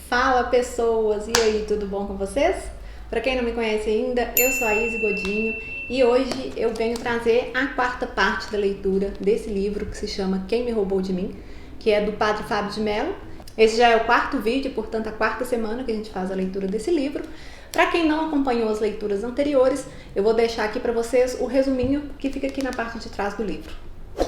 Fala pessoas, e aí, tudo bom com vocês? Para quem não me conhece ainda, eu sou a Izzy Godinho e hoje eu venho trazer a quarta parte da leitura desse livro que se chama Quem Me Roubou de Mim, que é do Padre Fábio de Mello. Esse já é o quarto vídeo, portanto a quarta semana que a gente faz a leitura desse livro. Para quem não acompanhou as leituras anteriores, eu vou deixar aqui para vocês o resuminho que fica aqui na parte de trás do livro.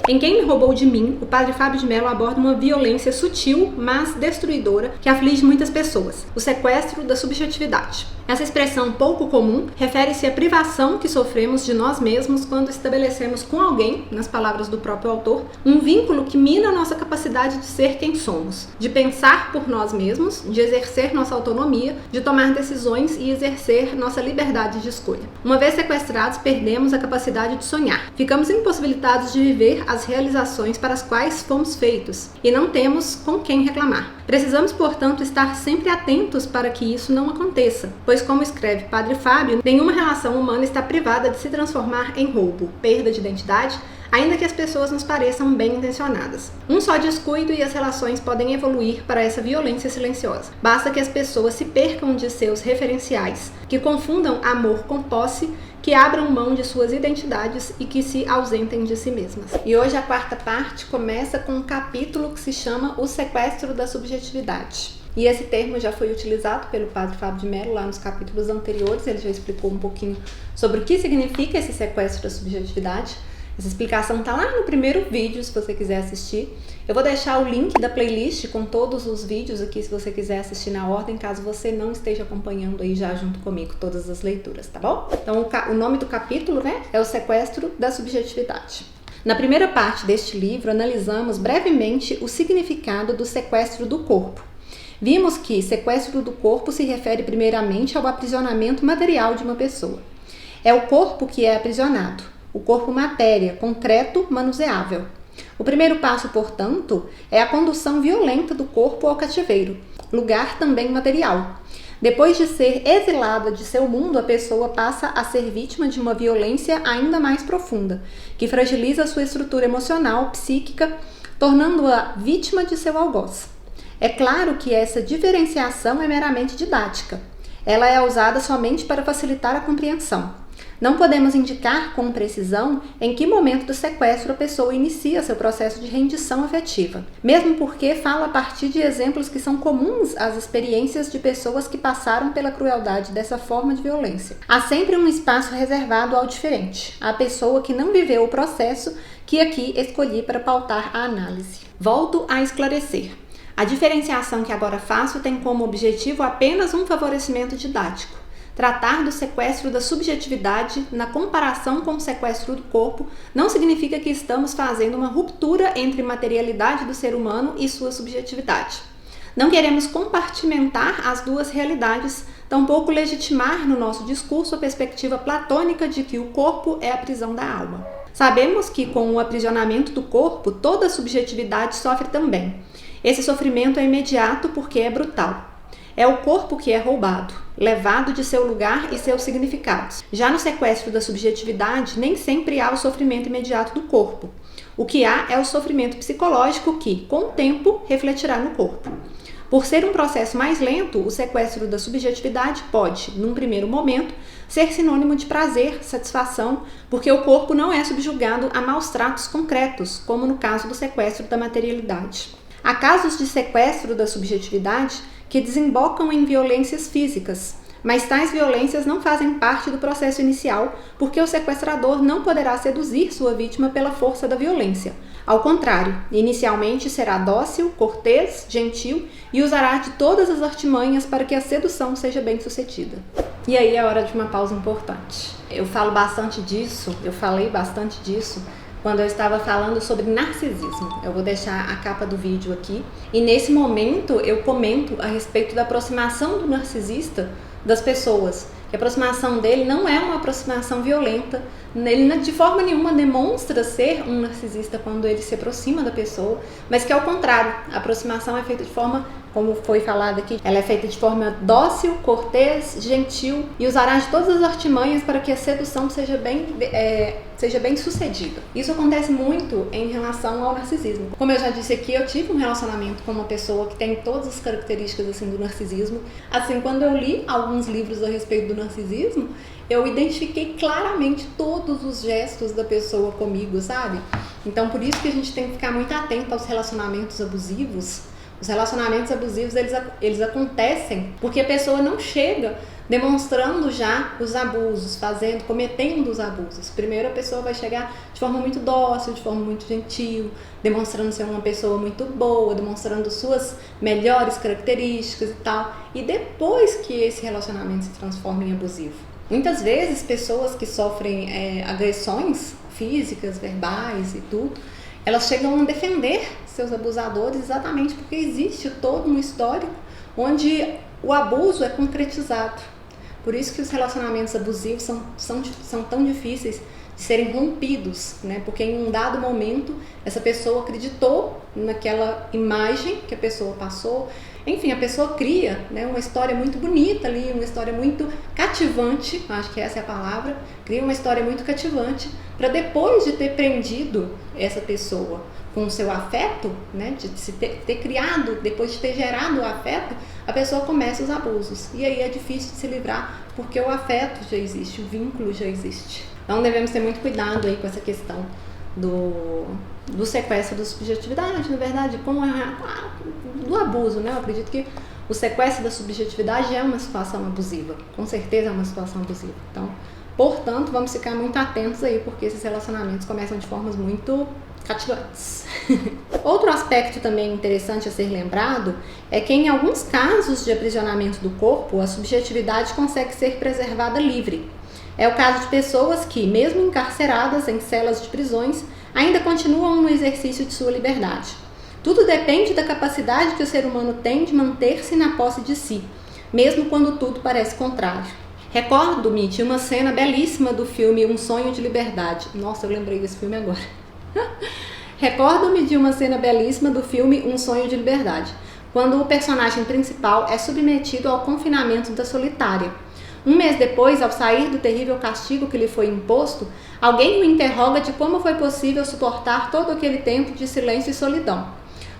Em Quem Me Roubou de Mim, o Padre Fábio de Mello aborda uma violência sutil, mas destruidora, que aflige muitas pessoas: o sequestro da subjetividade. Essa expressão pouco comum refere-se à privação que sofremos de nós mesmos quando estabelecemos com alguém, nas palavras do próprio autor, um vínculo que mina nossa capacidade de ser quem somos, de pensar por nós mesmos, de exercer nossa autonomia, de tomar decisões e exercer nossa liberdade de escolha. Uma vez sequestrados, perdemos a capacidade de sonhar. Ficamos impossibilitados de viver as realizações para as quais fomos feitos e não temos com quem reclamar. Precisamos, portanto, estar sempre atentos para que isso não aconteça, pois, como escreve Padre Fábio, nenhuma relação humana está privada de se transformar em roubo, perda de identidade, ainda que as pessoas nos pareçam bem intencionadas. Um só descuido e as relações podem evoluir para essa violência silenciosa. Basta que as pessoas se percam de seus referenciais, que confundam amor com posse, que abram mão de suas identidades e que se ausentem de si mesmas. E hoje a quarta parte começa com um capítulo que se chama O Sequestro da Subjetividade. E esse termo já foi utilizado pelo Padre Fábio de Mello lá nos capítulos anteriores. Ele já explicou um pouquinho sobre o que significa esse sequestro da subjetividade. Essa explicação está lá no primeiro vídeo, se você quiser assistir. Eu vou deixar o link da playlist com todos os vídeos aqui, se você quiser assistir na ordem, caso você não esteja acompanhando aí já junto comigo todas as leituras, tá bom? Então, o nome do capítulo, é O Sequestro da Subjetividade. Na primeira parte deste livro, analisamos brevemente o significado do sequestro do corpo. Vimos que sequestro do corpo se refere primeiramente ao aprisionamento material de uma pessoa. É o corpo que é aprisionado. O corpo matéria, concreto, manuseável. O primeiro passo, portanto, é a condução violenta do corpo ao cativeiro, lugar também material. Depois de ser exilada de seu mundo, a pessoa passa a ser vítima de uma violência ainda mais profunda, que fragiliza sua estrutura emocional, psíquica, tornando-a vítima de seu algoz. É claro que essa diferenciação é meramente didática. Ela é usada somente para facilitar a compreensão. Não podemos indicar com precisão em que momento do sequestro a pessoa inicia seu processo de rendição afetiva, mesmo porque fala a partir de exemplos que são comuns às experiências de pessoas que passaram pela crueldade dessa forma de violência. Há sempre um espaço reservado ao diferente, à pessoa que não viveu o processo que aqui escolhi para pautar a análise. Volto a esclarecer. A diferenciação que agora faço tem como objetivo apenas um favorecimento didático. Tratar do sequestro da subjetividade na comparação com o sequestro do corpo não significa que estamos fazendo uma ruptura entre materialidade do ser humano e sua subjetividade. Não queremos compartimentar as duas realidades, tampouco legitimar no nosso discurso a perspectiva platônica de que o corpo é a prisão da alma. Sabemos que com o aprisionamento do corpo, toda a subjetividade sofre também. Esse sofrimento é imediato porque é brutal. É o corpo que é roubado, levado de seu lugar e seus significados. Já no sequestro da subjetividade, nem sempre há o sofrimento imediato do corpo. O que há é o sofrimento psicológico que, com o tempo, refletirá no corpo. Por ser um processo mais lento, o sequestro da subjetividade pode, num primeiro momento, ser sinônimo de prazer, satisfação, porque o corpo não é subjugado a maus tratos concretos, como no caso do sequestro da materialidade. Há casos de sequestro da subjetividade que desembocam em violências físicas, mas tais violências não fazem parte do processo inicial, porque o sequestrador não poderá seduzir sua vítima pela força da violência. Ao contrário, inicialmente será dócil, cortês, gentil e usará de todas as artimanhas para que a sedução seja bem sucedida. E aí é hora de uma pausa importante. Eu falei bastante disso quando eu estava falando sobre narcisismo. Eu vou deixar a capa do vídeo aqui. E nesse momento eu comento a respeito da aproximação do narcisista das pessoas que a aproximação dele não é uma aproximação violenta, ele de forma nenhuma demonstra ser um narcisista quando ele se aproxima da pessoa, mas que ao contrário, a aproximação é feita de forma, como foi falado aqui, ela é feita de forma dócil, cortês, gentil e usará de todas as artimanhas para que a sedução seja bem sucedida. Isso acontece muito em relação ao narcisismo. Como eu já disse aqui, eu tive um relacionamento com uma pessoa que tem todas as características assim do narcisismo. Assim, quando eu li alguns livros a respeito do narcisismo, eu identifiquei claramente todos os gestos da pessoa comigo, sabe? Então, por isso que a gente tem que ficar muito atento aos relacionamentos abusivos. Os relacionamentos abusivos, eles acontecem porque a pessoa não chega demonstrando já os abusos, cometendo os abusos. Primeiro a pessoa vai chegar de forma muito dócil, de forma muito gentil, demonstrando ser uma pessoa muito boa, demonstrando suas melhores características e tal. E depois que esse relacionamento se transforma em abusivo. Muitas vezes pessoas que sofrem agressões físicas, verbais e tudo, elas chegam a defender seus abusadores exatamente porque existe todo um histórico onde o abuso é concretizado. Por isso que os relacionamentos abusivos são tão difíceis de serem rompidos, né? Porque em um dado momento essa pessoa acreditou naquela imagem que a pessoa passou. Enfim, a pessoa cria, né, uma história muito bonita ali, uma história muito cativante, acho que essa é a palavra, cria uma história muito cativante para depois de ter prendido essa pessoa com o seu afeto, né, de se ter criado, depois de ter gerado o afeto, a pessoa começa os abusos. E aí é difícil de se livrar porque o afeto já existe, o vínculo já existe. Então devemos ter muito cuidado aí com essa questão do sequestro da subjetividade, na verdade, do abuso, né? Eu acredito que o sequestro da subjetividade é uma situação abusiva, com certeza é uma situação abusiva. Então, portanto, vamos ficar muito atentos aí, porque esses relacionamentos começam de formas muito cativantes. Outro aspecto também interessante a ser lembrado é que em alguns casos de aprisionamento do corpo, a subjetividade consegue ser preservada livre. É o caso de pessoas que, mesmo encarceradas em celas de prisões, ainda continuam no exercício de sua liberdade. Tudo depende da capacidade que o ser humano tem de manter-se na posse de si, mesmo quando tudo parece contrário. Recordo-me de uma cena belíssima do filme Um Sonho de Liberdade. Nossa, eu lembrei desse filme agora. Recordo-me de uma cena belíssima do filme Um Sonho de Liberdade, quando o personagem principal é submetido ao confinamento da solitária. Um mês depois, ao sair do terrível castigo que lhe foi imposto, alguém o interroga de como foi possível suportar todo aquele tempo de silêncio e solidão.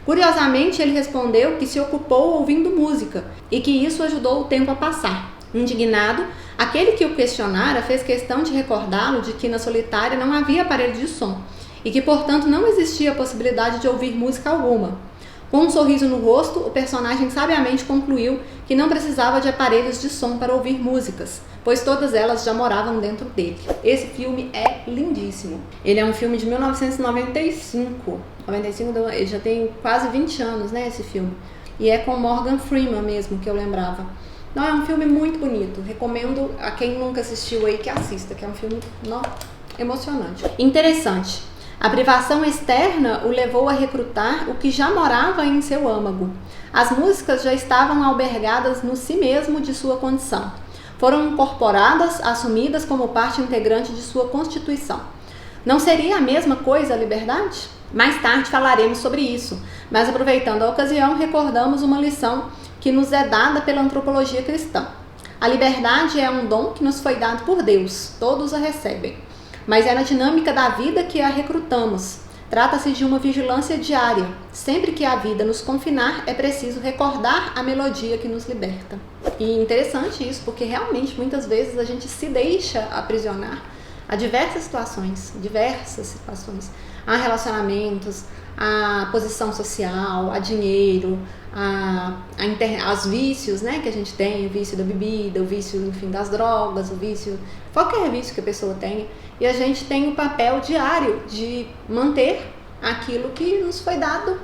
Curiosamente, ele respondeu que se ocupou ouvindo música e que isso ajudou o tempo a passar. Indignado, aquele que o questionara fez questão de recordá-lo de que na solitária não havia aparelho de som e que, portanto, não existia a possibilidade de ouvir música alguma. Com um sorriso no rosto, o personagem sabiamente concluiu que não precisava de aparelhos de som para ouvir músicas, pois todas elas já moravam dentro dele. Esse filme é lindíssimo. Ele é um filme de 1995. Ele já tem quase 20 anos, né, esse filme. E é com Morgan Freeman mesmo, que eu lembrava. Não, é um filme muito bonito. Recomendo a quem nunca assistiu aí que assista, que é um filme emocionante. Interessante. A privação externa o levou a recrutar o que já morava em seu âmago. As músicas já estavam albergadas no si mesmo de sua condição. Foram incorporadas, assumidas como parte integrante de sua constituição. Não seria a mesma coisa a liberdade? Mais tarde falaremos sobre isso, mas aproveitando a ocasião, recordamos uma lição que nos é dada pela antropologia cristã. A liberdade é um dom que nos foi dado por Deus, todos a recebem. Mas é na dinâmica da vida que a recrutamos. Trata-se de uma vigilância diária. Sempre que a vida nos confinar, é preciso recordar a melodia que nos liberta. E interessante isso, porque realmente muitas vezes a gente se deixa aprisionar a diversas situações. Há relacionamentos, a posição social, a dinheiro, aos vícios, né, que a gente tem, o vício da bebida, o vício, enfim, das drogas, o vício, qualquer vício que a pessoa tenha. E a gente tem o papel diário de manter aquilo que nos foi dado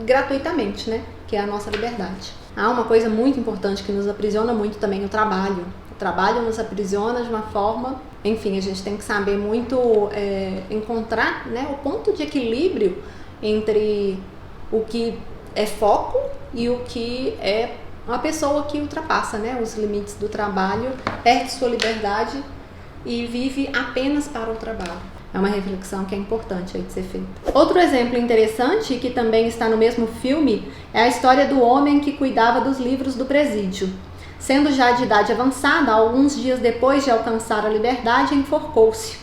gratuitamente, né, que é a nossa liberdade. Há uma coisa muito importante que nos aprisiona muito também, o trabalho. O trabalho nos aprisiona de uma forma, enfim, a gente tem que saber muito encontrar, né, o ponto de equilíbrio entre o que é foco e o que é uma pessoa que ultrapassa, né, os limites do trabalho, perde sua liberdade e vive apenas para o trabalho. É uma reflexão que é importante aí de ser feita. Outro exemplo interessante, que também está no mesmo filme, é a história do homem que cuidava dos livros do presídio. Sendo já de idade avançada, alguns dias depois de alcançar a liberdade, enforcou-se.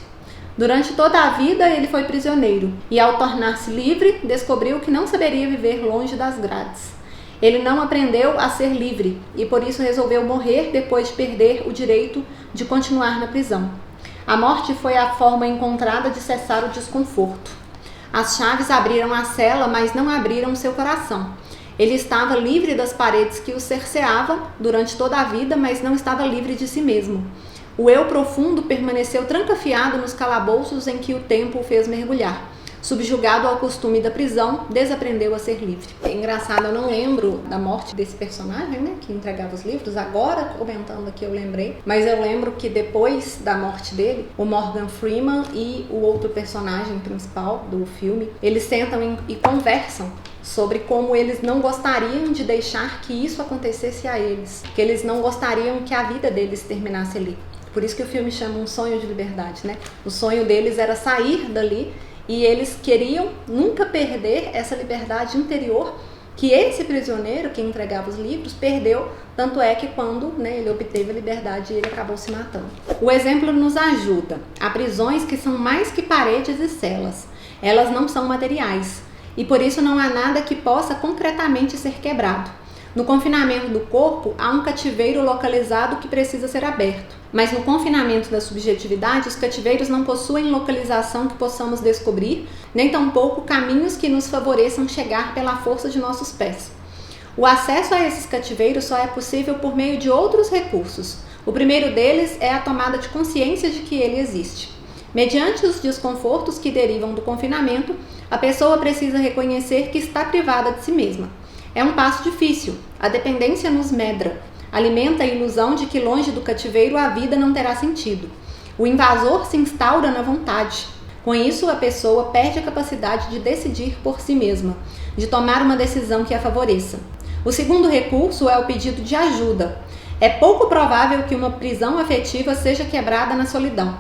Durante toda a vida ele foi prisioneiro e, ao tornar-se livre, descobriu que não saberia viver longe das grades. Ele não aprendeu a ser livre e por isso resolveu morrer depois de perder o direito de continuar na prisão. A morte foi a forma encontrada de cessar o desconforto. As chaves abriram a cela, mas não abriram seu coração. Ele estava livre das paredes que o cerceavam durante toda a vida, mas não estava livre de si mesmo. O eu profundo permaneceu trancafiado nos calabouços em que o tempo o fez mergulhar. Subjugado ao costume da prisão, desaprendeu a ser livre. É engraçado, eu não lembro da morte desse personagem, né, que entregava os livros. Agora, comentando aqui, eu lembrei. Mas eu lembro que depois da morte dele, o Morgan Freeman e o outro personagem principal do filme, eles sentam e conversam sobre como eles não gostariam de deixar que isso acontecesse a eles. Que eles não gostariam que a vida deles terminasse ali. Por isso que o filme chama Um Sonho de Liberdade, né? O sonho deles era sair dali e eles queriam nunca perder essa liberdade interior que esse prisioneiro que entregava os livros perdeu, tanto é que quando, né, ele obteve a liberdade, ele acabou se matando. O exemplo nos ajuda. Há prisões que são mais que paredes e celas. Elas não são materiais e por isso não há nada que possa concretamente ser quebrado. No confinamento do corpo, há um cativeiro localizado que precisa ser aberto. Mas no confinamento da subjetividade, os cativeiros não possuem localização que possamos descobrir, nem tampouco caminhos que nos favoreçam chegar pela força de nossos pés. O acesso a esses cativeiros só é possível por meio de outros recursos. O primeiro deles é a tomada de consciência de que ele existe. Mediante os desconfortos que derivam do confinamento, a pessoa precisa reconhecer que está privada de si mesma. É um passo difícil. A dependência nos medra. Alimenta a ilusão de que longe do cativeiro a vida não terá sentido. O invasor se instaura na vontade. Com isso, a pessoa perde a capacidade de decidir por si mesma, de tomar uma decisão que a favoreça. O segundo recurso é o pedido de ajuda. É pouco provável que uma prisão afetiva seja quebrada na solidão.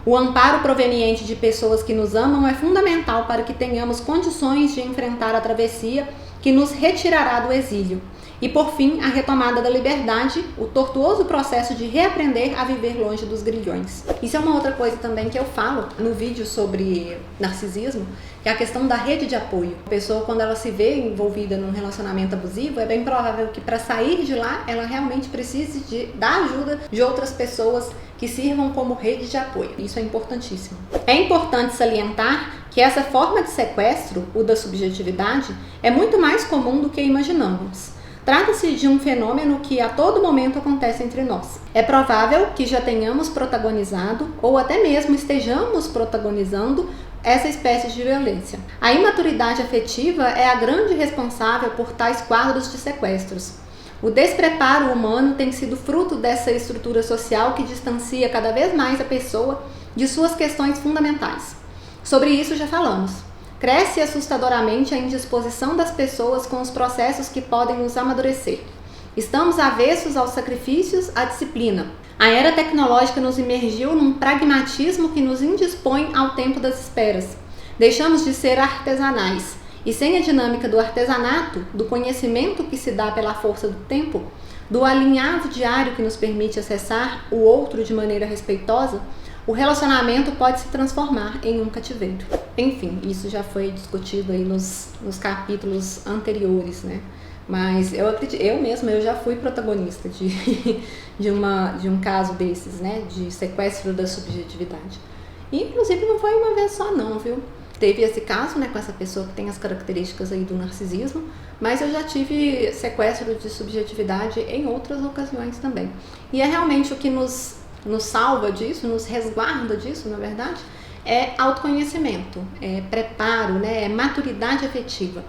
O amparo proveniente de pessoas que nos amam é fundamental para que tenhamos condições de enfrentar a travessia que nos retirará do exílio. E, por fim, a retomada da liberdade, o tortuoso processo de reaprender a viver longe dos grilhões. Isso é uma outra coisa também que eu falo no vídeo sobre narcisismo, que é a questão da rede de apoio. A pessoa, quando ela se vê envolvida num relacionamento abusivo, é bem provável que para sair de lá, ela realmente precise da ajuda de outras pessoas que sirvam como rede de apoio. Isso é importantíssimo. É importante salientar que essa forma de sequestro, o da subjetividade, é muito mais comum do que imaginamos. Trata-se de um fenômeno que a todo momento acontece entre nós. É provável que já tenhamos protagonizado ou até mesmo estejamos protagonizando essa espécie de violência. A imaturidade afetiva é a grande responsável por tais quadros de sequestros. O despreparo humano tem sido fruto dessa estrutura social que distancia cada vez mais a pessoa de suas questões fundamentais. Sobre isso já falamos. Cresce assustadoramente a indisposição das pessoas com os processos que podem nos amadurecer. Estamos avessos aos sacrifícios, à disciplina. A era tecnológica nos imergiu num pragmatismo que nos indispõe ao tempo das esperas. Deixamos de ser artesanais. E sem a dinâmica do artesanato, do conhecimento que se dá pela força do tempo, do alinhavo diário que nos permite acessar o outro de maneira respeitosa, o relacionamento pode se transformar em um cativeiro. Enfim, isso já foi discutido aí nos capítulos anteriores, né? Mas eu acredito, eu já fui protagonista de um caso desses, né? De sequestro da subjetividade. E, inclusive, não foi uma vez só não, viu? Teve esse caso, né, com essa pessoa que tem as características aí do narcisismo, mas eu já tive sequestro de subjetividade em outras ocasiões também. E é realmente o que nos salva disso, nos resguarda disso, na verdade, é autoconhecimento, é preparo, né, é maturidade afetiva.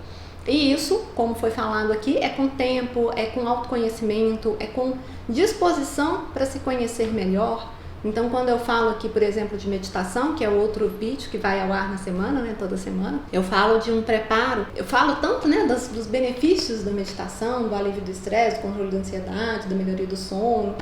E isso, como foi falado aqui, é com tempo, é com autoconhecimento, é com disposição para se conhecer melhor, Então, quando eu falo aqui, por exemplo, de meditação, que é outro vídeo que vai ao ar na semana, né, toda semana, eu falo de um preparo, eu falo tanto, né, dos benefícios da meditação, do alívio do estresse, do controle da ansiedade, da melhoria do sono,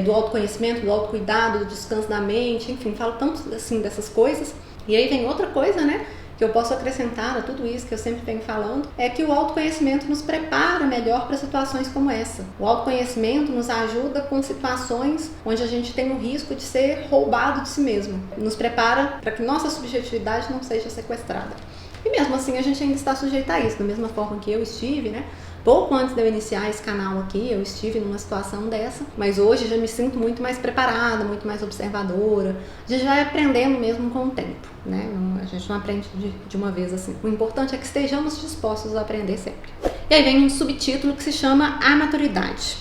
do autoconhecimento, do autocuidado, do descanso da mente, enfim, falo tanto assim dessas coisas. E aí vem outra coisa, né, que eu posso acrescentar a tudo isso que eu sempre venho falando, é que o autoconhecimento nos prepara melhor para situações como essa. O autoconhecimento nos ajuda com situações onde a gente tem o risco de ser roubado de si mesmo. Nos prepara para que nossa subjetividade não seja sequestrada. E mesmo assim a gente ainda está sujeito a isso, da mesma forma que eu estive, né? Pouco antes de eu iniciar esse canal aqui, eu estive numa situação dessa, mas hoje já me sinto muito mais preparada, muito mais observadora. A gente vai aprendendo mesmo com o tempo, né? A gente não aprende de uma vez assim. O importante é que estejamos dispostos a aprender sempre. E aí vem um subtítulo que se chama A Maturidade.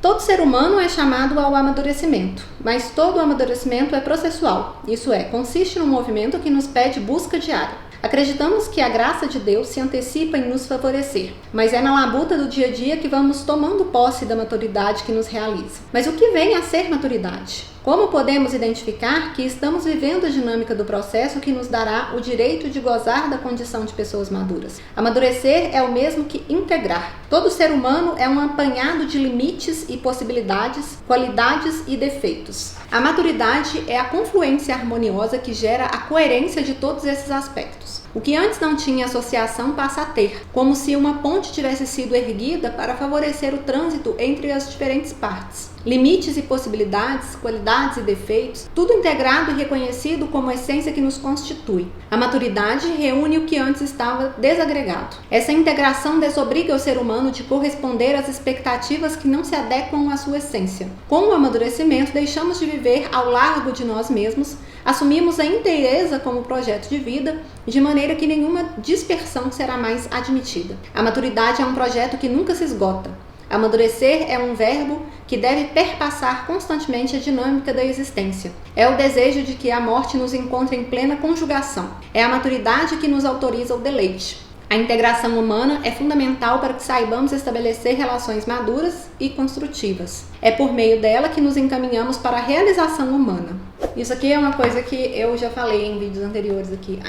Todo ser humano é chamado ao amadurecimento, mas todo amadurecimento é processual. Isso é, consiste num movimento que nos pede busca diária. Acreditamos que a graça de Deus se antecipa em nos favorecer, mas é na labuta do dia a dia que vamos tomando posse da maturidade que nos realiza. Mas o que vem a ser maturidade? Como podemos identificar que estamos vivendo a dinâmica do processo que nos dará o direito de gozar da condição de pessoas maduras? Amadurecer é o mesmo que integrar. Todo ser humano é um apanhado de limites e possibilidades, qualidades e defeitos. A maturidade é a confluência harmoniosa que gera a coerência de todos esses aspectos. O que antes não tinha associação passa a ter, como se uma ponte tivesse sido erguida para favorecer o trânsito entre as diferentes partes. Limites e possibilidades, qualidades e defeitos, tudo integrado e reconhecido como essência que nos constitui. A maturidade reúne o que antes estava desagregado. Essa integração desobriga o ser humano de corresponder às expectativas que não se adequam à sua essência. Com o amadurecimento, deixamos de viver ao largo de nós mesmos, assumimos a inteireza como projeto de vida, de maneira que nenhuma dispersão será mais admitida. A maturidade é um projeto que nunca se esgota. Amadurecer é um verbo que deve perpassar constantemente a dinâmica da existência. É o desejo de que a morte nos encontre em plena conjugação. É a maturidade que nos autoriza o deleite. A integração humana é fundamental para que saibamos estabelecer relações maduras e construtivas. É por meio dela que nos encaminhamos para a realização humana. Isso aqui é uma coisa que eu já falei em vídeos anteriores aqui.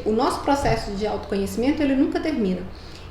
O nosso processo de autoconhecimento, ele nunca termina.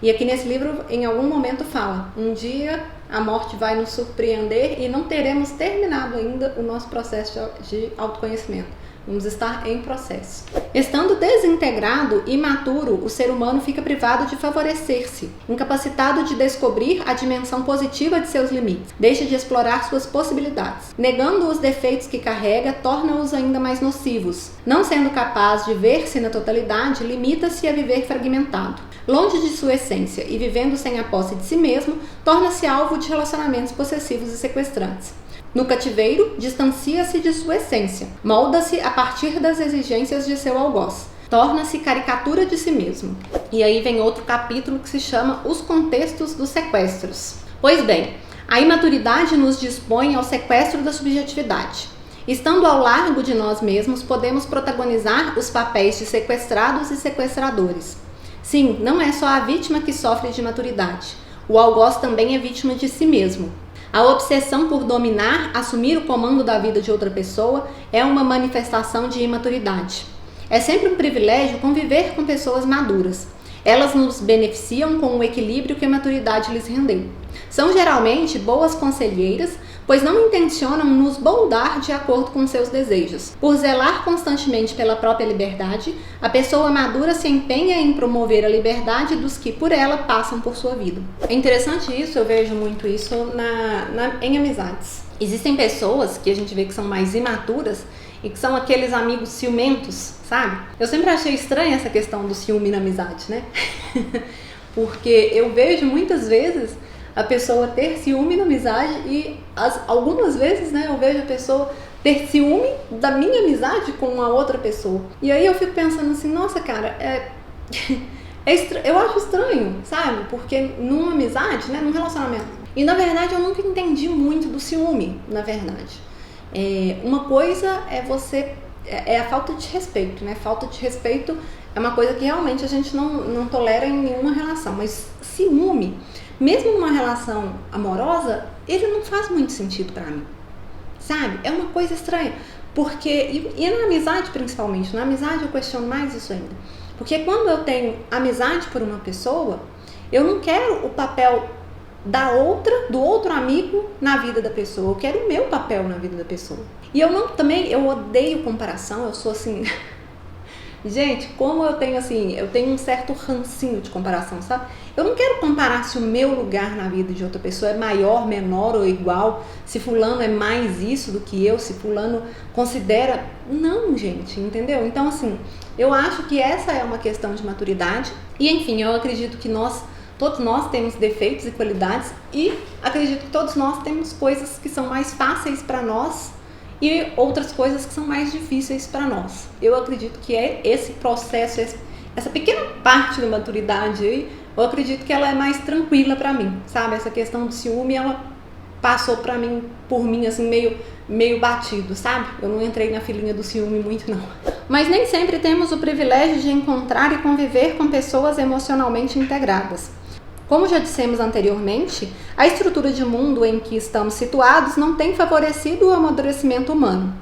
E aqui nesse livro, em algum momento fala, um dia a morte vai nos surpreender e não teremos terminado ainda o nosso processo de autoconhecimento. Vamos estar em processo. Estando desintegrado e imaturo, o ser humano fica privado de favorecer-se, incapacitado de descobrir a dimensão positiva de seus limites, deixa de explorar suas possibilidades. Negando os defeitos que carrega, torna-os ainda mais nocivos. Não sendo capaz de ver-se na totalidade, limita-se a viver fragmentado. Longe de sua essência e vivendo sem a posse de si mesmo, torna-se alvo de relacionamentos possessivos e sequestrantes. No cativeiro, distancia-se de sua essência, molda-se a partir das exigências de seu algoz, torna-se caricatura de si mesmo. E aí vem outro capítulo que se chama Os Contextos dos Sequestros. Pois bem, a imaturidade nos dispõe ao sequestro da subjetividade. Estando ao largo de nós mesmos, podemos protagonizar os papéis de sequestrados e sequestradores. Sim, não é só a vítima que sofre de imaturidade. O algoz também é vítima de si mesmo. A obsessão por dominar, assumir o comando da vida de outra pessoa é uma manifestação de imaturidade. É sempre um privilégio conviver com pessoas maduras. Elas nos beneficiam com o equilíbrio que a maturidade lhes rendeu. São geralmente boas conselheiras, pois não intencionam nos moldar de acordo com seus desejos. Por zelar constantemente pela própria liberdade, a pessoa madura se empenha em promover a liberdade dos que por ela passam por sua vida. É interessante isso, eu vejo muito isso em amizades. Existem pessoas que a gente vê que são mais imaturas e que são aqueles amigos ciumentos, sabe? Eu sempre achei estranha essa questão do ciúme na amizade, né? Porque eu vejo muitas vezes a pessoa ter ciúme na amizade e algumas vezes, né, eu vejo a pessoa ter ciúme da minha amizade com a outra pessoa. E aí eu fico pensando assim, nossa, cara, eu acho estranho, sabe? Porque numa amizade, né, num relacionamento. E na verdade eu nunca entendi muito do ciúme, na verdade. Uma coisa é a falta de respeito, né? Falta de respeito é uma coisa que realmente a gente não tolera em nenhuma relação. Mas ciúme, mesmo numa relação amorosa, ele não faz muito sentido pra mim. sabe? É uma coisa estranha. Porque, e na amizade principalmente, na amizade eu questiono mais isso ainda. Porque quando eu tenho amizade por uma pessoa, eu não quero o papel do outro amigo na vida da pessoa. Eu quero o meu papel na vida da pessoa. E eu odeio comparação, eu sou assim... Gente, como eu tenho um certo rancinho de comparação, sabe? Eu não quero comparar se o meu lugar na vida de outra pessoa é maior, menor ou igual, se fulano é mais isso do que eu, se fulano considera... Não, gente, entendeu? Então, assim, eu acho que essa é uma questão de maturidade. E, enfim, eu acredito que todos nós temos defeitos e qualidades e acredito que todos nós temos coisas que são mais fáceis para nós e outras coisas que são mais difíceis para nós. Eu acredito que é esse processo, essa pequena parte da maturidade aí, eu acredito que ela é mais tranquila para mim, sabe? Essa questão do ciúme, ela passou por mim assim, meio batido, sabe? Eu não entrei na filinha do ciúme muito, não. Mas nem sempre temos o privilégio de encontrar e conviver com pessoas emocionalmente integradas. Como já dissemos anteriormente, a estrutura de mundo em que estamos situados não tem favorecido o amadurecimento humano.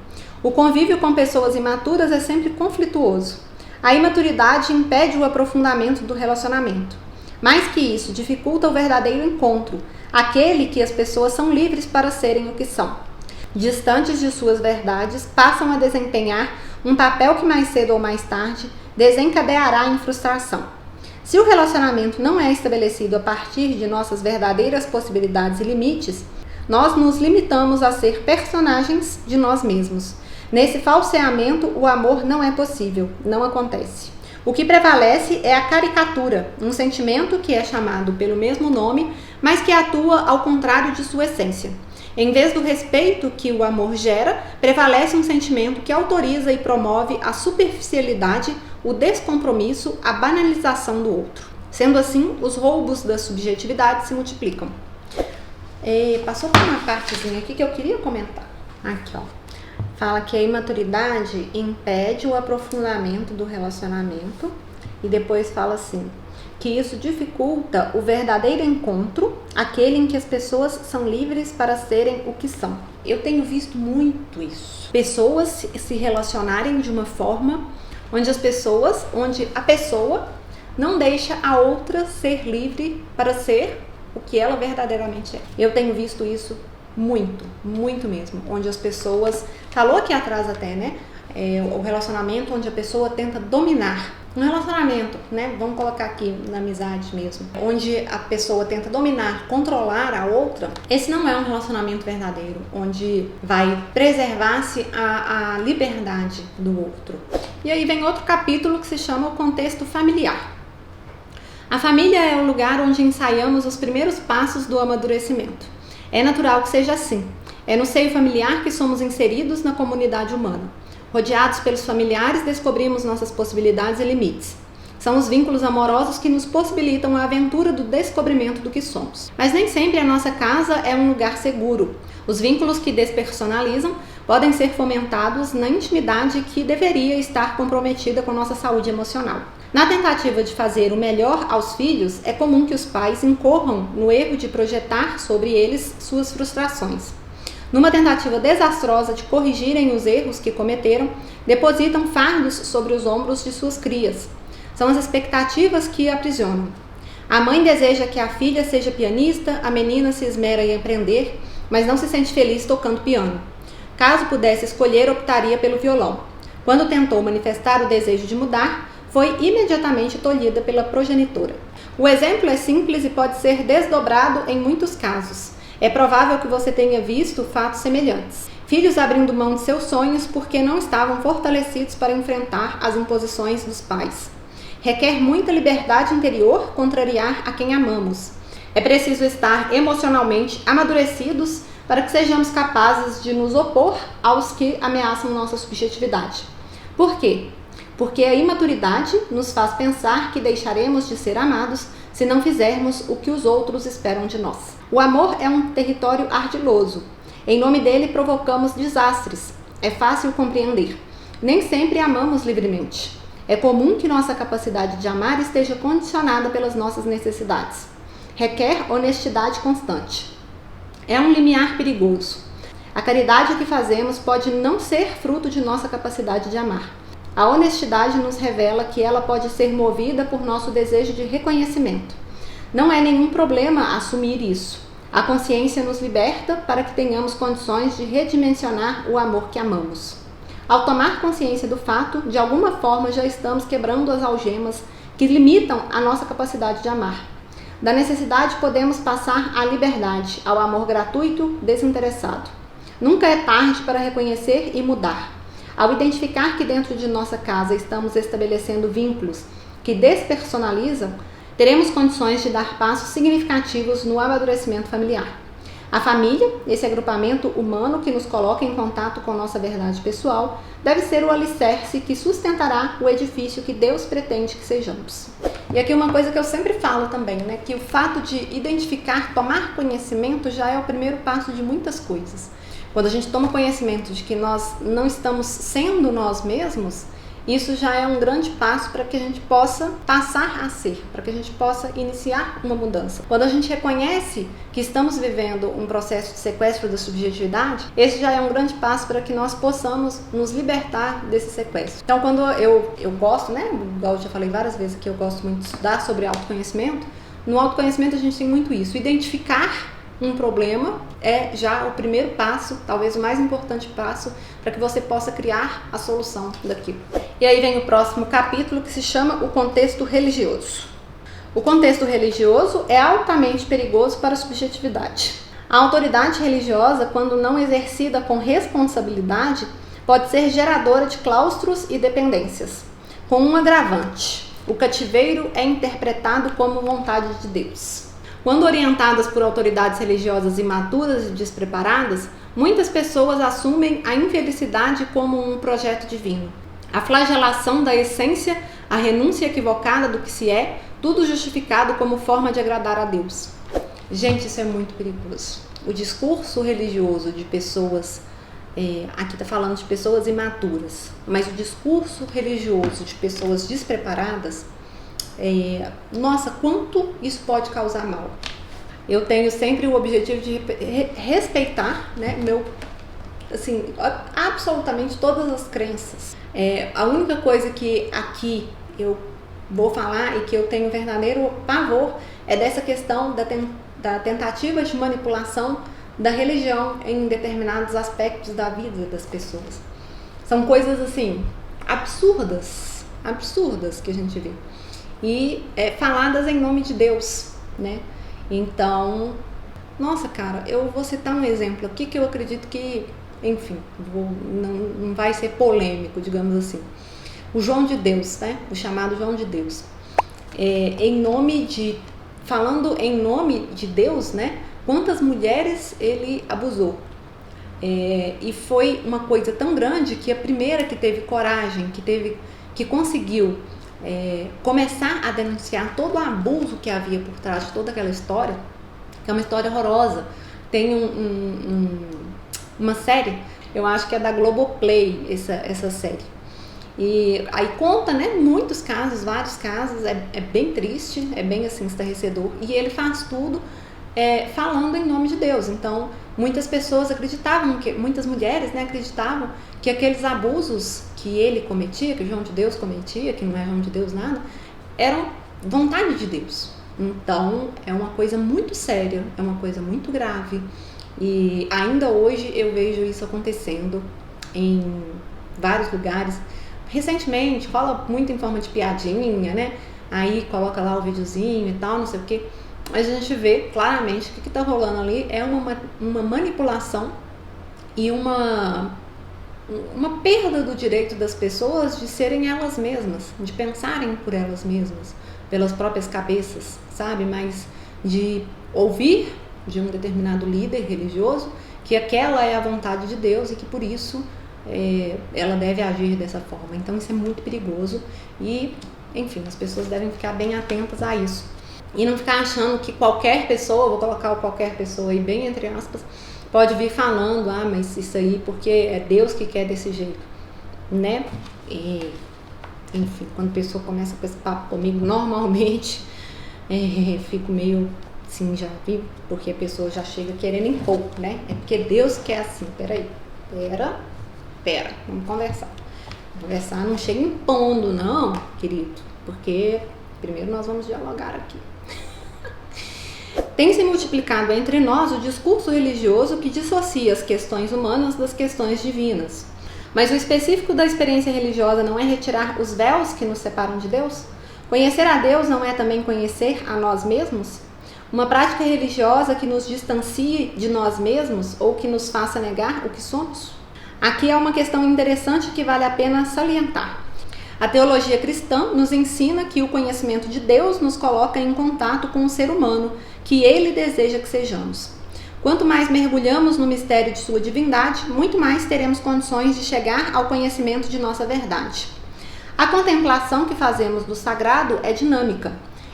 O convívio com pessoas imaturas é sempre conflituoso. A imaturidade impede o aprofundamento do relacionamento. Mais que isso, dificulta o verdadeiro encontro, aquele que as pessoas são livres para serem o que são. Distantes de suas verdades, passam a desempenhar um papel que mais cedo ou mais tarde desencadeará em frustração. Se o relacionamento não é estabelecido a partir de nossas verdadeiras possibilidades e limites, nós nos limitamos a ser personagens de nós mesmos. Nesse falseamento, o amor não é possível, não acontece. O que prevalece é a caricatura, um sentimento que é chamado pelo mesmo nome, mas que atua ao contrário de sua essência. Em vez do respeito que o amor gera, prevalece um sentimento que autoriza e promove a superficialidade, o descompromisso, a banalização do outro. Sendo assim, os roubos da subjetividade se multiplicam. Passou por uma partezinha aqui que eu queria comentar. Aqui, ó. Fala que a imaturidade impede o aprofundamento do relacionamento e depois fala assim, que isso dificulta o verdadeiro encontro, aquele em que as pessoas são livres para serem o que são. Eu tenho visto muito isso. Pessoas se relacionarem de uma forma onde a pessoa não deixa a outra ser livre para ser o que ela verdadeiramente é. Eu tenho visto isso muito, muito mesmo, onde as pessoas, falou aqui atrás até, né, o relacionamento onde a pessoa tenta dominar. Um relacionamento, né, vamos colocar aqui na amizade mesmo, onde a pessoa tenta dominar, controlar a outra, esse não é um relacionamento verdadeiro, onde vai preservar-se a liberdade do outro. E aí vem outro capítulo que se chama o contexto familiar. A família é o lugar onde ensaiamos os primeiros passos do amadurecimento. É natural que seja assim. É no seio familiar que somos inseridos na comunidade humana. Rodeados pelos familiares, descobrimos nossas possibilidades e limites. São os vínculos amorosos que nos possibilitam a aventura do descobrimento do que somos. Mas nem sempre a nossa casa é um lugar seguro. Os vínculos que despersonalizam podem ser fomentados na intimidade que deveria estar comprometida com nossa saúde emocional. Na tentativa de fazer o melhor aos filhos, é comum que os pais incorram no erro de projetar sobre eles suas frustrações. Numa tentativa desastrosa de corrigirem os erros que cometeram, depositam fardos sobre os ombros de suas crias. São as expectativas que aprisionam. A mãe deseja que a filha seja pianista, a menina se esmera em aprender, mas não se sente feliz tocando piano. Caso pudesse escolher, optaria pelo violão. Quando tentou manifestar o desejo de mudar, foi imediatamente tolhida pela progenitora. O exemplo é simples e pode ser desdobrado em muitos casos. É provável que você tenha visto fatos semelhantes. Filhos abrindo mão de seus sonhos porque não estavam fortalecidos para enfrentar as imposições dos pais. Requer muita liberdade interior contrariar a quem amamos. É preciso estar emocionalmente amadurecidos para que sejamos capazes de nos opor aos que ameaçam nossa subjetividade. Por quê? Porque a imaturidade nos faz pensar que deixaremos de ser amados se não fizermos o que os outros esperam de nós. O amor é um território ardiloso. Em nome dele provocamos desastres. É fácil compreender. Nem sempre amamos livremente. É comum que nossa capacidade de amar esteja condicionada pelas nossas necessidades. Requer honestidade constante. É um limiar perigoso. A caridade que fazemos pode não ser fruto de nossa capacidade de amar. A honestidade nos revela que ela pode ser movida por nosso desejo de reconhecimento. Não é nenhum problema assumir isso. A consciência nos liberta para que tenhamos condições de redimensionar o amor que amamos. Ao tomar consciência do fato, de alguma forma já estamos quebrando as algemas que limitam a nossa capacidade de amar. Da necessidade podemos passar à liberdade, ao amor gratuito, desinteressado. Nunca é tarde para reconhecer e mudar. Ao identificar que dentro de nossa casa estamos estabelecendo vínculos que despersonalizam, teremos condições de dar passos significativos no amadurecimento familiar. A família, esse agrupamento humano que nos coloca em contato com nossa verdade pessoal, deve ser o alicerce que sustentará o edifício que Deus pretende que sejamos. E aqui uma coisa que eu sempre falo também, né? Que o fato de identificar, tomar conhecimento já é o primeiro passo de muitas coisas. Quando a gente toma conhecimento de que nós não estamos sendo nós mesmos, isso já é um grande passo para que a gente possa passar a ser, para que a gente possa iniciar uma mudança. Quando a gente reconhece que estamos vivendo um processo de sequestro da subjetividade, esse já é um grande passo para que nós possamos nos libertar desse sequestro. Então, quando eu gosto, né, igual eu já falei várias vezes que eu gosto muito de estudar sobre autoconhecimento, no autoconhecimento a gente tem muito isso, identificar um problema é já o primeiro passo, talvez o mais importante passo, para que você possa criar a solução daquilo. E aí vem o próximo capítulo, que se chama o contexto religioso. O contexto religioso é altamente perigoso para a subjetividade. A autoridade religiosa, quando não exercida com responsabilidade, pode ser geradora de claustros e dependências. Com um agravante: o cativeiro é interpretado como vontade de Deus. Quando orientadas por autoridades religiosas imaturas e despreparadas, muitas pessoas assumem a infelicidade como um projeto divino. A flagelação da essência, a renúncia equivocada do que se é, tudo justificado como forma de agradar a Deus. Gente, isso é muito perigoso. O discurso religioso de pessoas, aqui está falando de pessoas imaturas, mas o discurso religioso de pessoas despreparadas, nossa, quanto isso pode causar mal. Eu tenho sempre o objetivo de respeitar, né, assim, absolutamente todas as crenças. A única coisa que aqui eu vou falar e que eu tenho verdadeiro pavor é dessa questão da tentativa de manipulação da religião em determinados aspectos da vida das pessoas. São coisas assim absurdas que a gente vê. E faladas em nome de Deus, né? Então, nossa, cara, eu vou citar um exemplo aqui que eu acredito que, enfim, não vai ser polêmico, digamos assim. O João de Deus, né? O chamado João de Deus. Falando em nome de Deus, né? Quantas mulheres ele abusou. E foi uma coisa tão grande que a primeira que teve coragem, que conseguiu começar a denunciar todo o abuso que havia por trás de toda aquela história, que é uma história horrorosa. Tem uma série, eu acho que é da Globoplay, essa série. E aí conta, né, muitos casos, vários casos, é bem triste, é bem assim estarrecedor. E ele faz tudo falando em nome de Deus. Então, muitas pessoas acreditavam, muitas mulheres, né, acreditavam que aqueles abusos que ele cometia, que o João de Deus cometia, que não é João de Deus nada, eram vontade de Deus. Então, é uma coisa muito séria, é uma coisa muito grave. E ainda hoje eu vejo isso acontecendo em vários lugares. Recentemente, rola muito em forma de piadinha, né? Aí coloca lá o videozinho e tal, não sei o quê. Mas a gente vê claramente que o que está rolando ali é uma manipulação e uma perda do direito das pessoas de serem elas mesmas, de pensarem por elas mesmas, pelas próprias cabeças, sabe? Mas de ouvir de um determinado líder religioso que aquela é a vontade de Deus e que por isso ela deve agir dessa forma. Então isso é muito perigoso e, enfim, as pessoas devem ficar bem atentas a isso. E não ficar achando que qualquer pessoa, vou colocar o qualquer pessoa aí bem entre aspas, pode vir falando, mas isso aí porque é Deus que quer desse jeito, né? E, enfim, quando a pessoa começa com esse papo comigo, normalmente fico meio Sim, já vi, porque a pessoa já chega querendo impor, né? É porque Deus quer assim. Peraí, vamos conversar. Conversar não chega impondo, não, querido, porque primeiro nós vamos dialogar aqui. Tem se multiplicado entre nós o discurso religioso que dissocia as questões humanas das questões divinas. Mas o específico da experiência religiosa não é retirar os véus que nos separam de Deus? Conhecer a Deus não é também conhecer a nós mesmos? Uma prática religiosa que nos distancie de nós mesmos ou que nos faça negar o que somos? Aqui é uma questão interessante que vale a pena salientar. A teologia cristã nos ensina que o conhecimento de Deus nos coloca em contato com o ser humano que Ele deseja que sejamos. Quanto mais mergulhamos no mistério de sua divindade, muito mais teremos condições de chegar ao conhecimento de nossa verdade. A contemplação que fazemos do sagrado é dinâmica.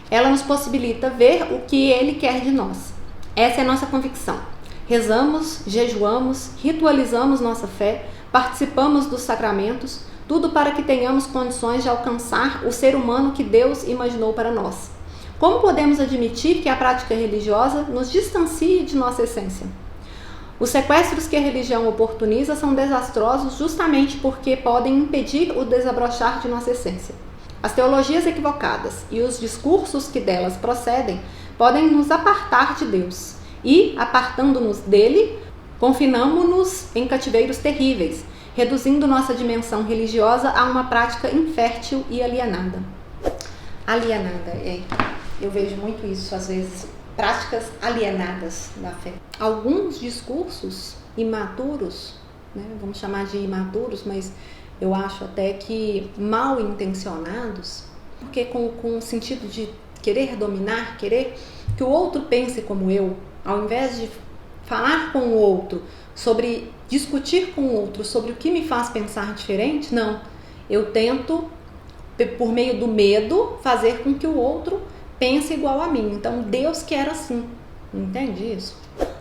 Ela nos possibilita ver o que Ele quer de nós. Essa é a nossa convicção. Rezamos, jejuamos, ritualizamos nossa fé, participamos dos sacramentos, tudo para que tenhamos condições de alcançar o ser humano que Deus imaginou para nós. Como podemos admitir que a prática religiosa nos distancie de nossa essência? Os sequestros que a religião oportuniza são desastrosos justamente porque podem impedir o desabrochar de nossa essência. As teologias equivocadas e os discursos que delas procedem podem nos apartar de Deus e, apartando-nos dele, confinamo-nos em cativeiros terríveis, reduzindo nossa dimensão religiosa a uma prática infértil e alienada. Eu vejo muito isso, às vezes, práticas alienadas da fé. Alguns discursos imaturos, né, vamos chamar de imaturos, mas eu acho até que mal intencionados, porque com o sentido de querer dominar, querer que o outro pense como eu, ao invés de falar com o outro, sobre discutir com o outro sobre o que me faz pensar diferente, não. Eu tento, por meio do medo, fazer com que o outro pense igual a mim. Então, Deus quer assim. Entende isso?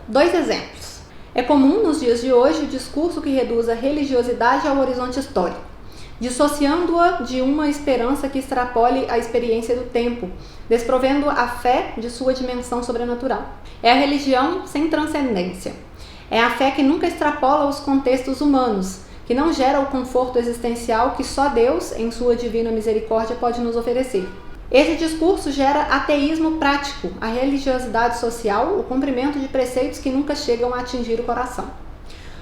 2 exemplos. É comum nos dias de hoje o discurso que reduz a religiosidade ao horizonte histórico, dissociando-a de uma esperança que extrapole a experiência do tempo, desprovendo a fé de sua dimensão sobrenatural. É a religião sem transcendência. É a fé que nunca extrapola os contextos humanos, que não gera o conforto existencial que só Deus, em sua divina misericórdia, pode nos oferecer. Esse discurso gera ateísmo prático, a religiosidade social, o cumprimento de preceitos que nunca chegam a atingir o coração.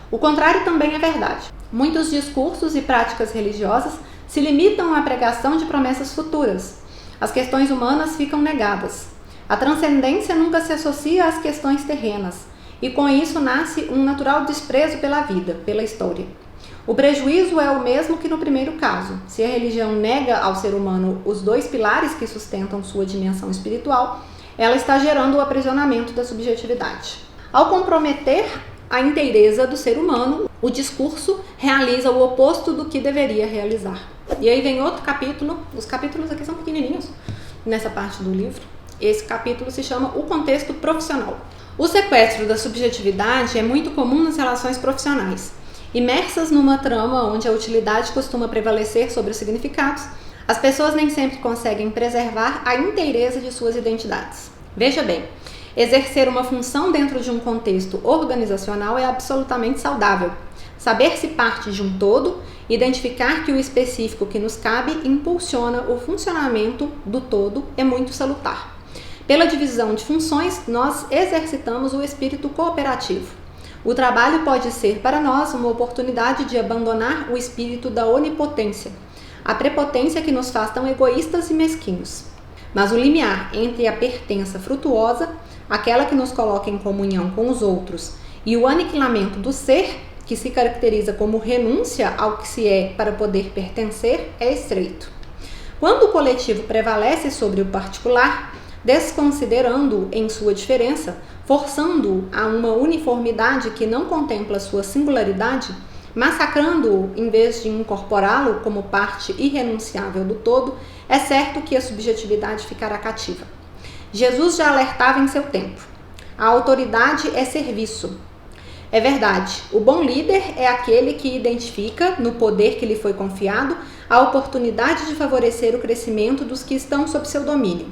O contrário também é verdade. Muitos discursos e práticas religiosas se limitam à pregação de promessas futuras. As questões humanas ficam negadas. A transcendência nunca se associa às questões terrenas, e com isso nasce um natural desprezo pela vida, pela história. O prejuízo é o mesmo que no primeiro caso. Se a religião nega ao ser humano os 2 pilares que sustentam sua dimensão espiritual, ela está gerando o aprisionamento da subjetividade. Ao comprometer a inteireza do ser humano, o discurso realiza o oposto do que deveria realizar. E aí vem outro capítulo, os capítulos aqui são pequenininhos nessa parte do livro. Esse capítulo se chama O Contexto Profissional. O sequestro da subjetividade é muito comum nas relações profissionais. Imersas numa trama onde a utilidade costuma prevalecer sobre os significados, as pessoas nem sempre conseguem preservar a inteireza de suas identidades. Veja bem, exercer uma função dentro de um contexto organizacional é absolutamente saudável. Saber-se parte de um todo, identificar que o específico que nos cabe impulsiona o funcionamento do todo é muito salutar. Pela divisão de funções, nós exercitamos o espírito cooperativo. O trabalho pode ser para nós uma oportunidade de abandonar o espírito da onipotência, a prepotência que nos faz tão egoístas e mesquinhos. Mas o limiar entre a pertença frutuosa, aquela que nos coloca em comunhão com os outros, e o aniquilamento do ser, que se caracteriza como renúncia ao que se é para poder pertencer, é estreito. Quando o coletivo prevalece sobre o particular, desconsiderando-o em sua diferença, forçando-o a uma uniformidade que não contempla sua singularidade, massacrando-o em vez de incorporá-lo como parte irrenunciável do todo, é certo que a subjetividade ficará cativa. Jesus já alertava em seu tempo. A autoridade é serviço. É verdade, o bom líder é aquele que identifica, no poder que lhe foi confiado, a oportunidade de favorecer o crescimento dos que estão sob seu domínio.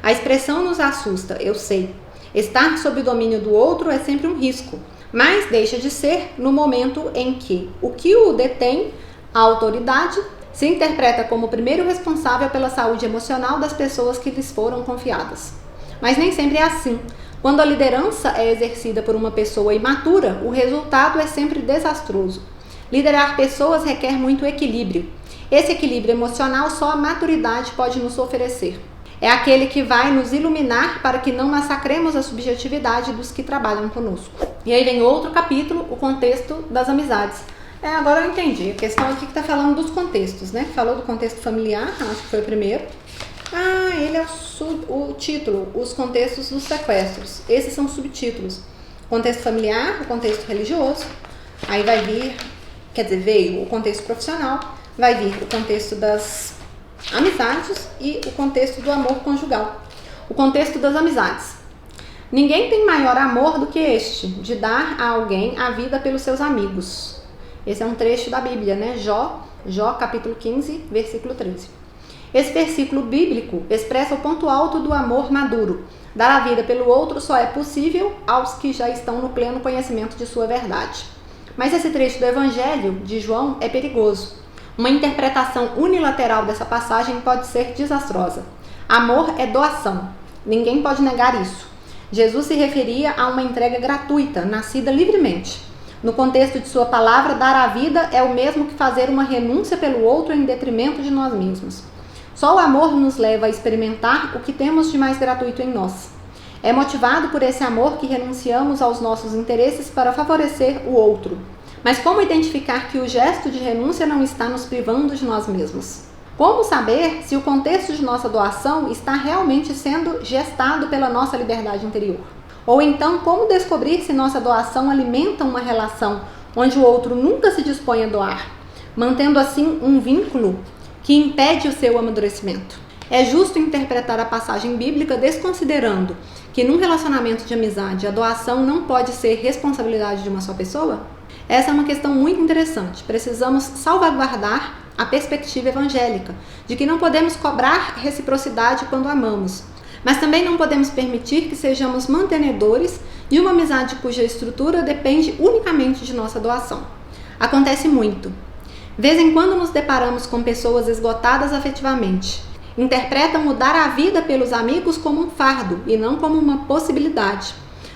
A expressão nos assusta, eu sei. Estar sob o domínio do outro é sempre um risco, mas deixa de ser no momento em que o que o detém, a autoridade, se interpreta como o primeiro responsável pela saúde emocional das pessoas que lhes foram confiadas. Mas nem sempre é assim. Quando a liderança é exercida por uma pessoa imatura, o resultado é sempre desastroso. Liderar pessoas requer muito equilíbrio. Esse equilíbrio emocional só a maturidade pode nos oferecer. É aquele que vai nos iluminar para que não massacremos a subjetividade dos que trabalham conosco. E aí vem outro capítulo, o contexto das amizades. Agora eu entendi. A questão aqui que está falando dos contextos, né? Falou do contexto familiar, acho que foi o primeiro. Ele é o título, os contextos dos sequestros. Esses são subtítulos. Contexto familiar, o contexto religioso. Aí vai vir, veio o contexto profissional, vai vir o contexto das amizades e o contexto do amor conjugal. O contexto das amizades. Ninguém tem maior amor do que este, de dar a alguém a vida pelos seus amigos. Esse é um trecho da Bíblia, né? Jó capítulo 15, versículo 13. Esse versículo bíblico expressa o ponto alto do amor maduro. Dar a vida pelo outro só é possível aos que já estão no pleno conhecimento de sua verdade. Mas esse trecho do Evangelho de João é perigoso. Uma interpretação unilateral dessa passagem pode ser desastrosa. Amor é doação. Ninguém pode negar isso. Jesus se referia a uma entrega gratuita, nascida livremente. No contexto de sua palavra, dar a vida é o mesmo que fazer uma renúncia pelo outro em detrimento de nós mesmos. Só o amor nos leva a experimentar o que temos de mais gratuito em nós. É motivado por esse amor que renunciamos aos nossos interesses para favorecer o outro. Mas como identificar que o gesto de renúncia não está nos privando de nós mesmos? Como saber se o contexto de nossa doação está realmente sendo gestado pela nossa liberdade interior? Ou então, como descobrir se nossa doação alimenta uma relação onde o outro nunca se dispõe a doar, mantendo assim um vínculo que impede o seu amadurecimento? É justo interpretar a passagem bíblica desconsiderando que num relacionamento de amizade a doação não pode ser responsabilidade de uma só pessoa? Essa é uma questão muito interessante. Precisamos salvaguardar a perspectiva evangélica de que não podemos cobrar reciprocidade quando amamos, mas também não podemos permitir que sejamos mantenedores de uma amizade cuja estrutura depende unicamente de nossa doação. Acontece muito. Vez em quando nos deparamos com pessoas esgotadas afetivamente. Interpretam o dar a vida pelos amigos como um fardo e não como uma possibilidade,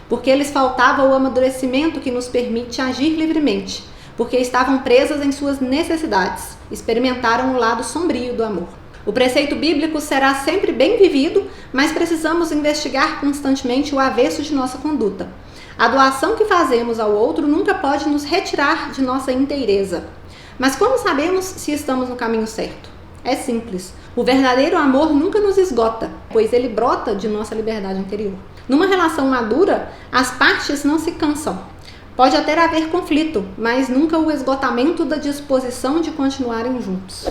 porque lhes faltava o amadurecimento que nos permite agir livremente, porque estavam presas em suas necessidades, experimentaram o lado sombrio do amor. O preceito bíblico será sempre bem vivido, mas precisamos investigar constantemente o avesso de nossa conduta. A doação que fazemos ao outro nunca pode nos retirar de nossa inteireza. Mas como sabemos se estamos no caminho certo? É simples. O verdadeiro amor nunca nos esgota, pois ele brota de nossa liberdade interior. Numa relação madura, as partes não se cansam. Pode até haver conflito, mas nunca o esgotamento da disposição de continuarem juntos.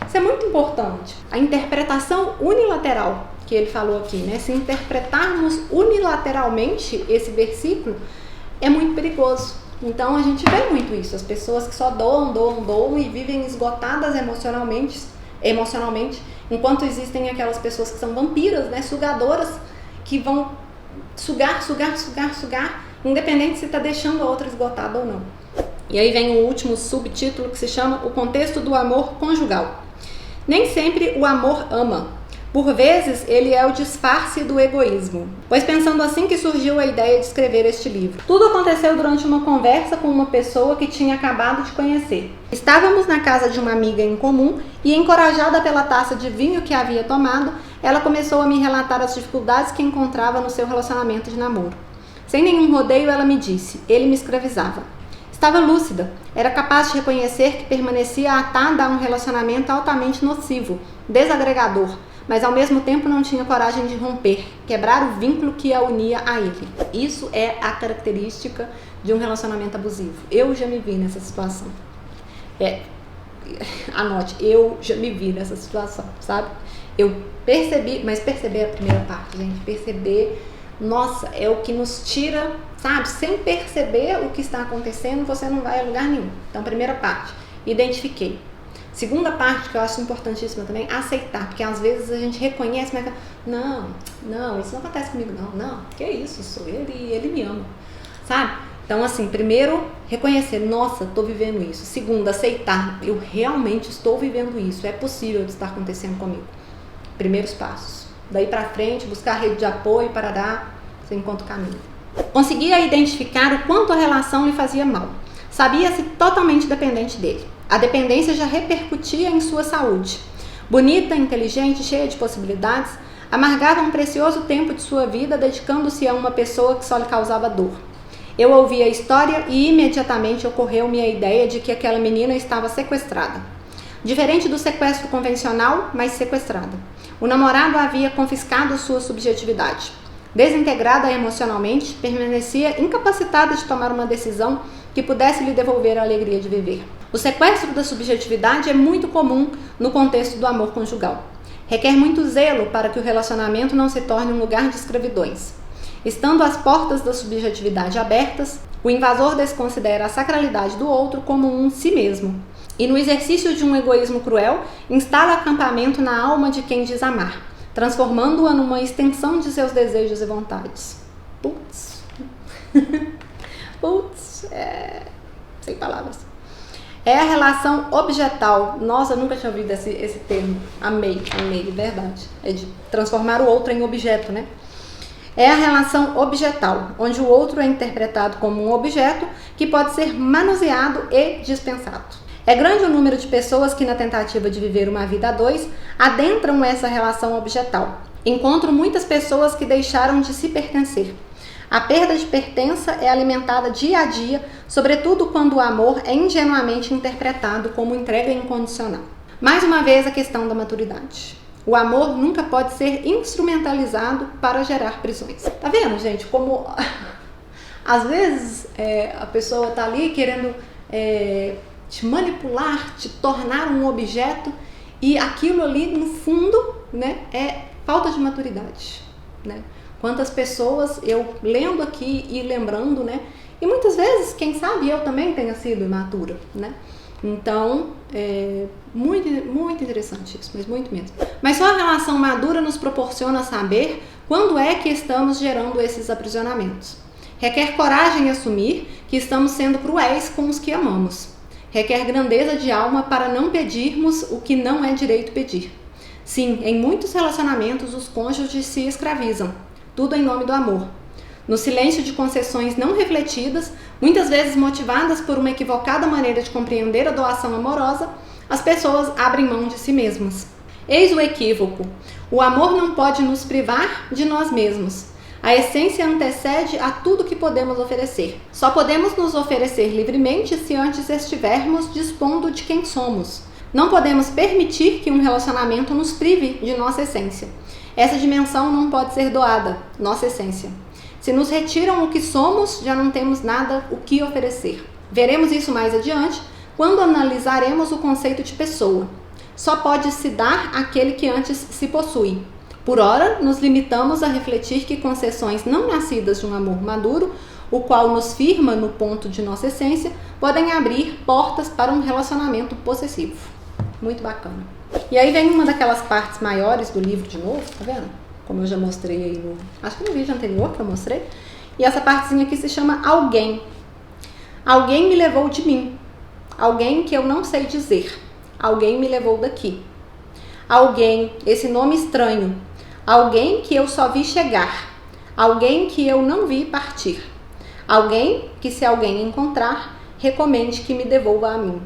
Isso é muito importante. A interpretação unilateral que ele falou aqui, né? Se interpretarmos unilateralmente esse versículo, é muito perigoso. Então a gente vê muito isso. As pessoas que só doam e vivem esgotadas emocionalmente, enquanto existem aquelas pessoas que são vampiras, né? Sugadoras, que vão sugar, independente se está deixando a outra esgotada ou não. E aí vem o último subtítulo que se chama o contexto do amor conjugal. Nem sempre o amor ama. Por vezes, ele é o disfarce do egoísmo. Pois pensando assim que surgiu a ideia de escrever este livro. Tudo aconteceu durante uma conversa com uma pessoa que tinha acabado de conhecer. Estávamos na casa de uma amiga em comum e, encorajada pela taça de vinho que havia tomado, ela começou a me relatar as dificuldades que encontrava no seu relacionamento de namoro. Sem nenhum rodeio, ela me disse: ele me escravizava. Estava lúcida, era capaz de reconhecer que permanecia atada a um relacionamento altamente nocivo, desagregador, mas ao mesmo tempo não tinha coragem de romper, quebrar o vínculo que a unia a ele. Isso é a característica de um relacionamento abusivo. Eu já me vi nessa situação. Anote, eu já me vi nessa situação, sabe? Eu percebi, mas perceber a primeira parte, gente, perceber, nossa, é o que nos tira, sabe? Sem perceber o que está acontecendo, você não vai a lugar nenhum. Então, primeira parte, identifiquei. Segunda parte que eu acho importantíssima também, aceitar, porque às vezes a gente reconhece, mas não, isso não acontece comigo não, que isso, sou ele e ele me ama, sabe? Então assim, primeiro, reconhecer, nossa, estou vivendo isso. Segundo, aceitar, eu realmente estou vivendo isso, é possível de estar acontecendo comigo. Primeiros passos. Daí pra frente, buscar rede de apoio, parará, você encontra o caminho. Conseguia identificar o quanto a relação lhe fazia mal. Sabia-se totalmente dependente dele. A dependência já repercutia em sua saúde. Bonita, inteligente, cheia de possibilidades, amargava um precioso tempo de sua vida dedicando-se a uma pessoa que só lhe causava dor. Eu ouvi a história e imediatamente ocorreu-me a ideia de que aquela menina estava sequestrada. Diferente do sequestro convencional, mas sequestrada. O namorado havia confiscado sua subjetividade. Desintegrada emocionalmente, permanecia incapacitada de tomar uma decisão que pudesse lhe devolver a alegria de viver. O sequestro da subjetividade é muito comum no contexto do amor conjugal. Requer muito zelo para que o relacionamento não se torne um lugar de escravidões. Estando as portas da subjetividade abertas, o invasor desconsidera a sacralidade do outro como um si mesmo. E no exercício de um egoísmo cruel, instala acampamento na alma de quem diz amar, transformando-a numa extensão de seus desejos e vontades. Putz. Sem palavras. É a relação objetal. Nossa, eu nunca tinha ouvido esse termo. Amei, verdade. É de transformar o outro em objeto, né? É a relação objetal, onde o outro é interpretado como um objeto que pode ser manuseado e dispensado. É grande o número de pessoas que, na tentativa de viver uma vida a dois, adentram essa relação objetal. Encontro muitas pessoas que deixaram de se pertencer. A perda de pertença é alimentada dia a dia, sobretudo quando o amor é ingenuamente interpretado como entrega incondicional. Mais uma vez, a questão da maturidade. O amor nunca pode ser instrumentalizado para gerar prisões. Tá vendo, gente? Como às vezes a pessoa tá ali querendo te manipular, te tornar um objeto, e aquilo ali, no fundo, né, é falta de maturidade, né? Quantas pessoas eu lendo aqui e lembrando, né? E muitas vezes, quem sabe, eu também tenha sido imatura, né? Então, muito interessante isso, mas muito mesmo. Mas só a relação madura nos proporciona saber quando é que estamos gerando esses aprisionamentos. Requer coragem assumir que estamos sendo cruéis com os que amamos. Requer grandeza de alma para não pedirmos o que não é direito pedir. Sim, em muitos relacionamentos os cônjuges se escravizam, tudo em nome do amor. No silêncio de concessões não refletidas, muitas vezes motivadas por uma equivocada maneira de compreender a doação amorosa, as pessoas abrem mão de si mesmas. Eis o equívoco. O amor não pode nos privar de nós mesmos. A essência antecede a tudo que podemos oferecer. Só podemos nos oferecer livremente se antes estivermos dispondo de quem somos. Não podemos permitir que um relacionamento nos prive de nossa essência. Essa dimensão não pode ser doada, nossa essência. Se nos retiram o que somos, já não temos nada o que oferecer. Veremos isso mais adiante, quando analisaremos o conceito de pessoa. Só pode se dar aquele que antes se possui. Por ora, nos limitamos a refletir que concessões não nascidas de um amor maduro, o qual nos firma no ponto de nossa essência, podem abrir portas para um relacionamento possessivo. Muito bacana. E aí vem uma daquelas partes maiores do livro de novo, tá vendo? Como eu já mostrei aí acho que no vídeo anterior que eu mostrei. E essa partezinha aqui se chama Alguém. Alguém me levou de mim. Alguém que eu não sei dizer. Alguém me levou daqui. Alguém, esse nome estranho. Alguém que eu só vi chegar. Alguém que eu não vi partir. Alguém que, se alguém encontrar, recomende que me devolva a mim.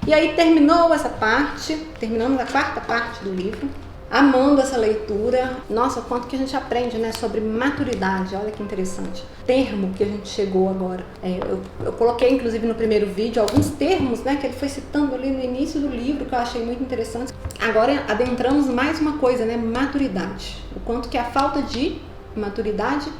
E aí terminou essa parte, terminamos a quarta parte do livro. Amando essa leitura. Nossa, quanto que a gente aprende, né, sobre maturidade. Olha que interessante. Termo que a gente chegou agora. Eu coloquei, inclusive, no primeiro vídeo, alguns termos, né, que ele foi citando ali no início do livro, que eu achei muito interessante. Agora adentramos mais uma coisa, né, maturidade. O quanto que a falta de maturidade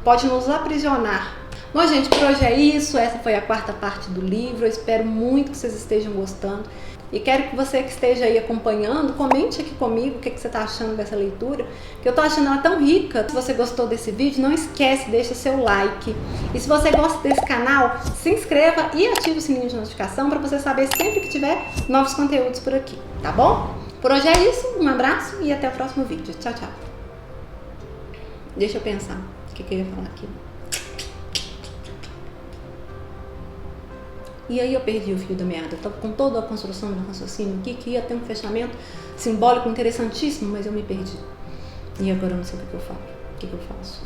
pode nos aprisionar. Bom, gente, por hoje é isso. Essa foi a quarta parte do livro. Eu espero muito que vocês estejam gostando. E quero que você que esteja aí acompanhando, comente aqui comigo o que você está achando dessa leitura, que eu estou achando ela tão rica. Se você gostou desse vídeo, não esquece, deixa seu like. E se você gosta desse canal, se inscreva e ative o sininho de notificação para você saber sempre que tiver novos conteúdos por aqui, tá bom? Por hoje é isso, um abraço e até o próximo vídeo. Tchau, tchau. Deixa eu pensar o que eu ia falar aqui. E aí eu perdi o fio da meada. Eu tava com toda a construção do raciocínio aqui, que ia ter um fechamento simbólico interessantíssimo, mas eu me perdi. E agora eu não sei o que eu falo. O que eu faço?